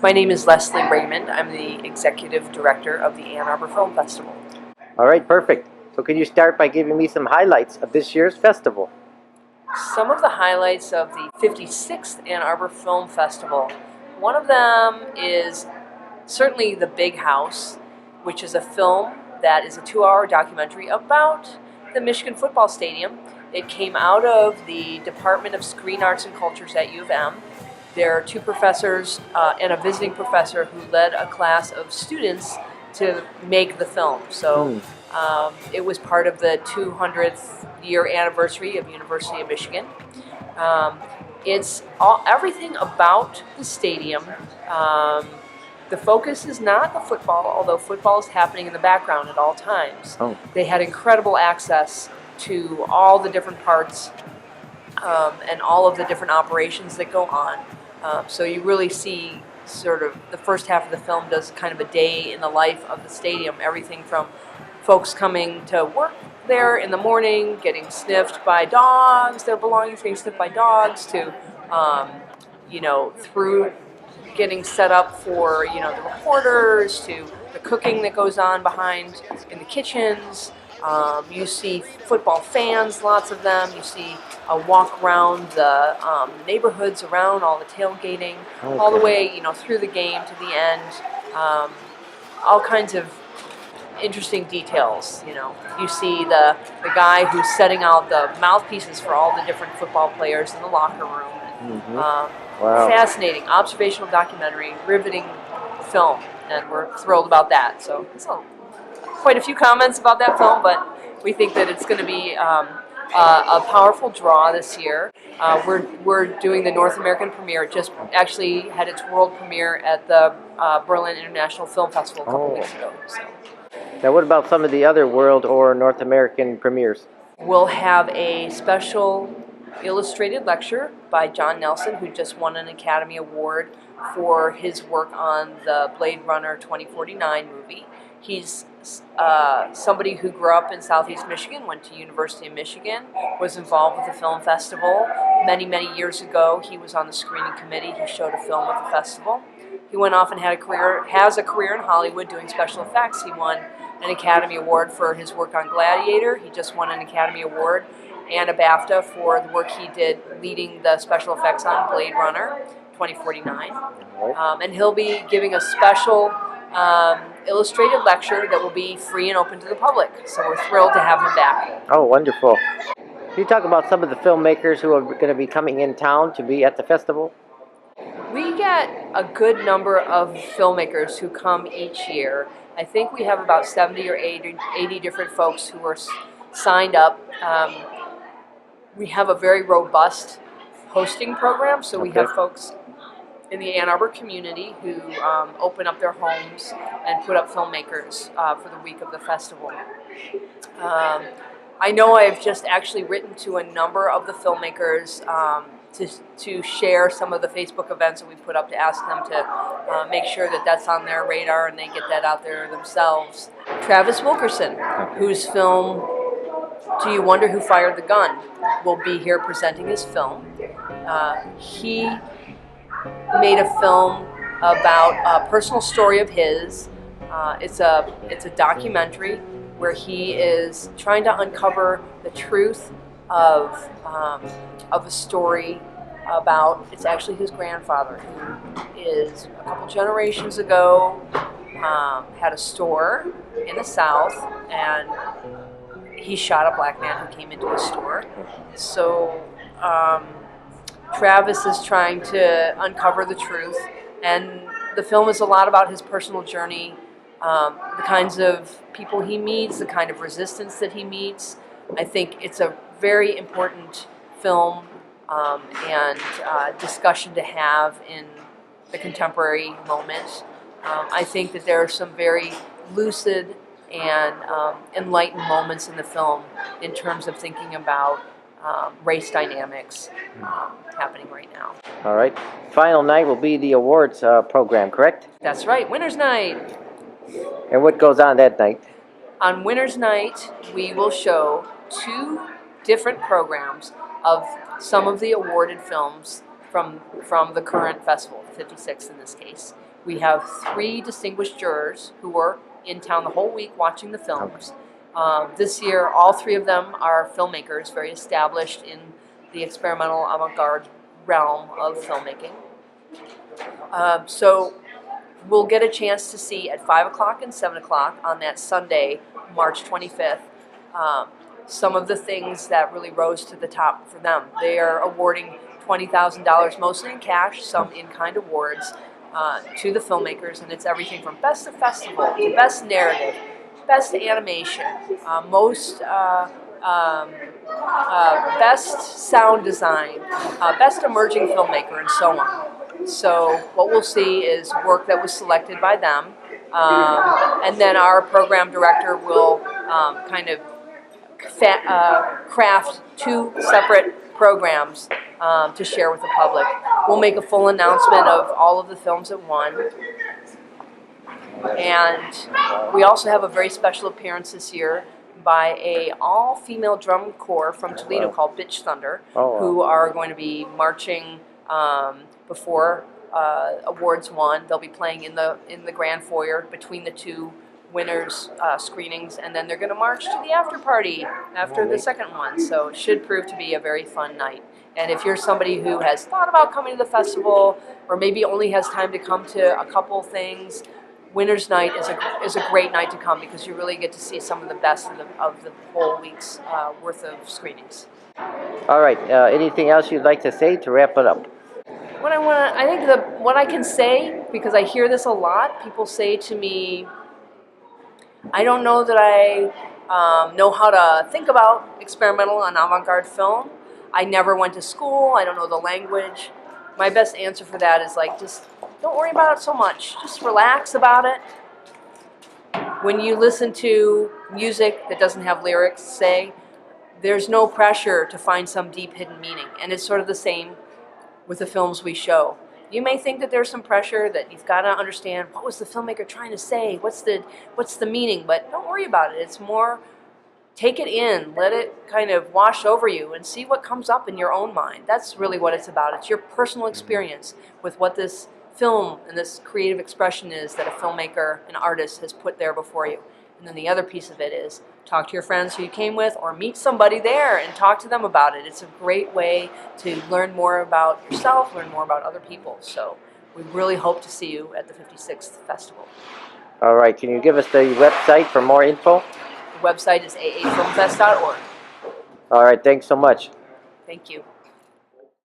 My name is Leslie Raymond. I'm the Executive Director of the Ann Arbor Film Festival. All right, perfect. So can you start by giving me some highlights of this year's festival? Some of the highlights of the 56th Ann Arbor Film Festival. One of them is certainly The Big House, which is a film that is a 2-hour documentary about the Michigan football stadium. It came out of the Department of Screen Arts and Cultures at U of M. There are 2 professors and a visiting professor who led a class of students to make the film. So it was part of the 200th year anniversary of University of Michigan. It's everything about the stadium. The focus is not the football, although football is happening in the background at all times. They had incredible access to all the different parts and all of the different operations that go on. So you really see sort of the first half of the film does kind of a day in the life of the stadium. Everything from folks coming to work there in the morning, getting sniffed by dogs, their belongings getting sniffed by dogs, to through getting set up for the reporters, to the cooking that goes on behind in the kitchens. You see football fans, lots of them. You see a walk around the neighborhoods around all the tailgating, all the way through the game to the end. All kinds of interesting details. You see the guy who's setting out the mouthpieces for all the different football players in the locker room. Wow. Fascinating, observational documentary, riveting film, and we're thrilled about that. So quite a few comments about that film, but we think that it's going to be a powerful draw this year. We're doing the North American premiere. It just actually had its world premiere at the Berlin International Film Festival a couple weeks ago. So. Now what about some of the other world or North American premieres? We'll have a special illustrated lecture by John Nelson, who just won an Academy Award for his work on the Blade Runner 2049 movie. He's somebody who grew up in Southeast Michigan, went to University of Michigan, was involved with the film festival. Many, many years ago, he was on the screening committee. He showed a film at the festival. He went off and has a career in Hollywood doing special effects. He won an Academy Award for his work on Gladiator. He just won an Academy Award and a BAFTA for the work he did leading the special effects on Blade Runner 2049. And he'll be giving a special illustrated lecture that will be free and open to the public. So we're thrilled to have him back. Oh, wonderful. Can you talk about some of the filmmakers who are going to be coming in town to be at the festival? We get a good number of filmmakers who come each year. I think we have about 70 or 80 different folks who are signed up. We have a very robust hosting program, so we have folks in the Ann Arbor community who open up their homes and put up filmmakers for the week of the festival. I know I've just actually written to a number of the filmmakers to share some of the Facebook events that we put up, to ask them to make sure that that's on their radar and they get that out there themselves. Travis Wilkerson, whose film Do You Wonder Who Fired the Gun, will be here presenting his film. He made a film about a personal story of his. It's a documentary where he is trying to uncover the truth of a story about, it's actually his grandfather, who is a couple generations ago had a store in the South, and he shot a black man who came into his store. So Travis is trying to uncover the truth, and the film is a lot about his personal journey, the kinds of people he meets, the kind of resistance that he meets. I think it's a very important film and discussion to have in the contemporary moment. I think that there are some very lucid and enlightened moments in the film in terms of thinking about race dynamics happening right now. All right. Final night will be the awards program, correct? That's right, Winner's Night. And what goes on that night? On Winner's Night, we will show 2 different programs of some of the awarded films from the current festival. 56th in this case. We have 3 distinguished jurors who were in town the whole week watching the films. This year, all 3 of them are filmmakers, very established in the experimental avant-garde realm of filmmaking. So we'll get a chance to see at 5 o'clock and 7 o'clock on that Sunday, March 25th, some of the things that really rose to the top for them. They are awarding $20,000, mostly in cash, some in-kind awards, to the filmmakers, and it's everything from Best of Festival to Best Narrative, Best Animation, Best Sound Design, Best Emerging Filmmaker, and so on. So what we'll see is work that was selected by them, and then our program director will kind of craft 2 separate programs to share with the public. We'll make a full announcement of all of the films that won. And we also have a very special appearance this year by a all-female drum corps from Toledo called Bitch Thunder, who are going to be marching before awards won. They'll be playing in the grand foyer between the 2 winners' screenings, and then they're going to march to the after party after the second one. So it should prove to be a very fun night. And if you're somebody who has thought about coming to the festival, or maybe only has time to come to a couple things, Winner's Night is a great night to come, because you really get to see some of the best of the whole week's worth of screenings. All right. Anything else you'd like to say to wrap it up? What I can say, because I hear this a lot, people say to me, I don't know that I know how to think about experimental and avant-garde film. I never went to school. I don't know the language. My best answer for that is just don't worry about it so much. Just relax about it. When you listen to music that doesn't have lyrics, say, there's no pressure to find some deep hidden meaning. And it's sort of the same with the films we show. You may think that there's some pressure, that you've got to understand, what was the filmmaker trying to say? What's the meaning? But don't worry about it. It's more, take it in, let it kind of wash over you, and see what comes up in your own mind. That's really what it's about. It's your personal experience with what this film and this creative expression is that a filmmaker, an artist, has put there before you. And then the other piece of it is talk to your friends who you came with, or meet somebody there and talk to them about it. It's a great way to learn more about yourself, learn more about other people. So we really hope to see you at the 56th Festival. All right. Can you give us the website for more info? The website is aafilmfest.org. All right. Thanks so much. Thank you.